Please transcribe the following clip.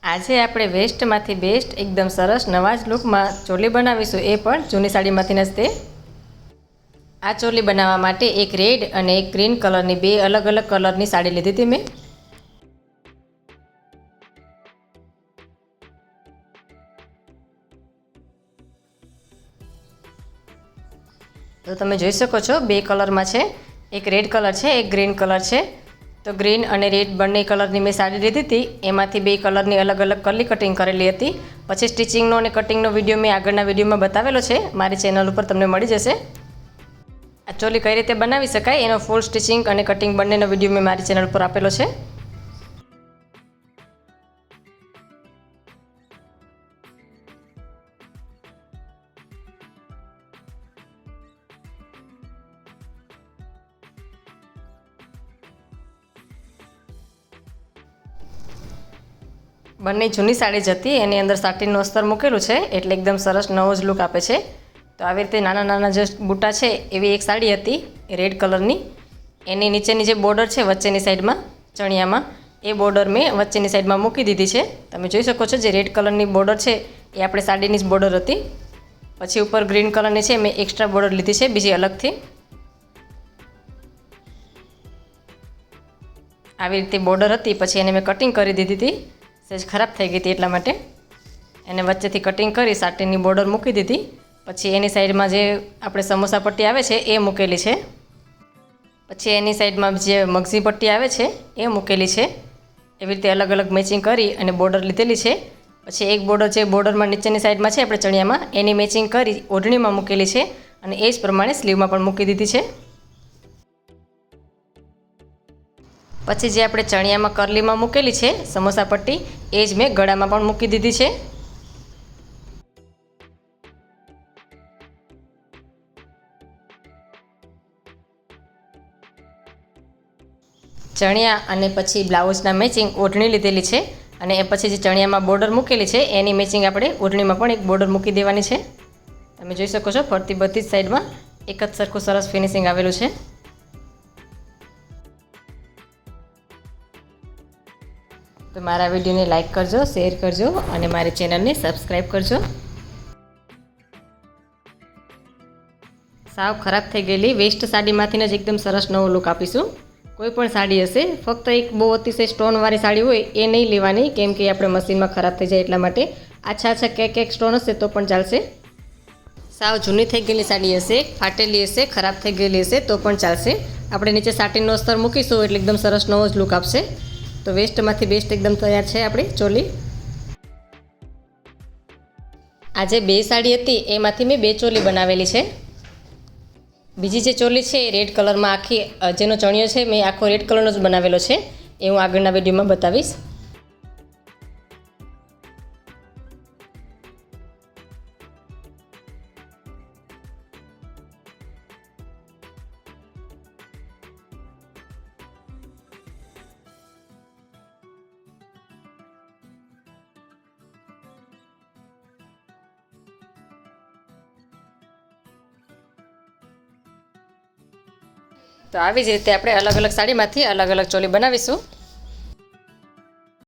આજે આપણે વેસ્ટમાંથી બેસ્ટ એકદમ સરસ નવા જ લુકમાં ચોલી બનાવીશું, એ પણ જૂની સાડીમાંથી જ તે। આ ચોલી બનાવવા માટે એક રેડ અને એક ગ્રીન કલરની બે અલગ અલગ કલરની સાડી લીધી હતી મેં। તો તમે જોઈ શકો છો બે કલરમાં છે, એક રેડ કલર છે, એક ગ્રીન કલર છે। તો ગ્રીન અને રેડ બંને કલરની મેં સાડી લીધી હતી, એમાંથી બે કલરની અલગ અલગ કરલી કટિંગ કરેલી હતી। પછી સ્ટિચિંગનો અને કટિંગનો વિડીયો મેં આગળના વિડીયોમાં બતાવેલો છે, મારી ચેનલ ઉપર તમને મળી જશે। આ ચોલી કઈ રીતે બનાવી શકાય એનો ફૂલ સ્ટિચિંગ અને કટિંગ બંનેનો વિડીયો મેં મારી ચેનલ ઉપર આપેલો છે। બંને જૂની સાડી જ હતી, એની અંદર સાટીનનું અસ્તર મૂકેલું છે એટલે એકદમ સરસ નવો જ લુક આપે છે। તો આવી રીતે નાના નાના જે બૂટા છે એવી એક સાડી હતી રેડ કલરની, એની નીચેની જે બોર્ડર છે વચ્ચેની સાઈડમાં ચણિયામાં, એ બોર્ડર મેં વચ્ચેની સાઈડમાં મૂકી દીધી છે। તમે જોઈ શકો છો જે રેડ કલરની બોર્ડર છે એ આપણે સાડીની જ બોર્ડર હતી। પછી ઉપર ગ્રીન કલરની છે મેં એક્સ્ટ્રા બોર્ડર લીધી છે બીજી અલગથી। આવી રીતે બોર્ડર હતી, પછી એને મેં કટિંગ કરી દીધી હતી, સહેજ ખરાબ થઈ ગઈ હતી એટલા માટે એને વચ્ચેથી કટિંગ કરી સાટીનની બોર્ડર મૂકી દીધી। પછી એની સાઈડમાં જે આપણે સમોસા પટ્ટી આવે છે એ મૂકેલી છે, પછી એની સાઈડમાં જે મગઝી પટ્ટી આવે છે એ મૂકેલી છે। એવી રીતે અલગ અલગ મેચિંગ કરી અને બોર્ડર લીધેલી છે। પછી એક બોર્ડર જે બોર્ડરમાં નીચેની સાઈડમાં છે આપણે ચણિયામાં, એની મેચિંગ કરી ઓઢણીમાં મૂકેલી છે અને એ જ પ્રમાણે સ્લીવમાં પણ મૂકી દીધી છે। પછી જે આપણે ચણિયામાં કરલીમાં મૂકેલી છે સમોસા પટ્ટી, એ જ મેં ગળામાં પણ મૂકી દીધી છે। ચણિયા અને પછી બ્લાઉઝના મેચિંગ ઓઢણી લીધેલી છે, અને એ પછી જે ચણિયામાં બોર્ડર મૂકેલી છે એની મેચિંગ આપણે ઓઢણીમાં પણ એક બોર્ડર મૂકી દેવાની છે। તમે જોઈ શકો છો ફરતી બધી જ સાઈડમાં એક જ સરખું સરસ ફિનિશિંગ આવેલું છે। તો મારા વિડીયોને લાઇક કરજો, શેર કરજો અને મારી ચેનલને સબસ્ક્રાઈબ કરજો। સાવ ખરાબ થઈ ગયેલી વેસ્ટ સાડીમાંથીને જ એકદમ સરસ નવો લુક આપીશું। કોઈ પણ સાડી હશે, ફક્ત એક બહુ અતિશય સ્ટોનવાળી સાડી હોય એ નહીં લેવાની, કેમ કે આપણે મશીનમાં ખરાબ થઈ જાય એટલા માટે। આછા આછા કેક સ્ટોન હશે તો પણ ચાલશે। સાવ જૂની થઈ ગયેલી સાડી હશે, ફાટેલી હશે, ખરાબ થઈ ગયેલી હશે તો પણ ચાલશે। આપણે નીચે સાટીનનો અસ્તર મૂકીશું એટલે એકદમ સરસ નવો જ લુક આપશે। તો વેસ્ટમાંથી બેસ્ટ એકદમ તૈયાર છે આપણી ચોલી। આજે બે સાડી હતી એમાંથી મેં બે ચોલી બનાવેલી છે। બીજી જે ચોલી છે એ રેડ કલરમાં આખી જેનો ચણિયો છે મેં આખો રેડ કલરનો જ બનાવેલો છે, એ હું આગળના વિડીયોમાં બતાવીશ। તો આવી જ રીતે આપણે અલગ અલગ સાડીમાંથી અલગ અલગ ચોલી બનાવીશું।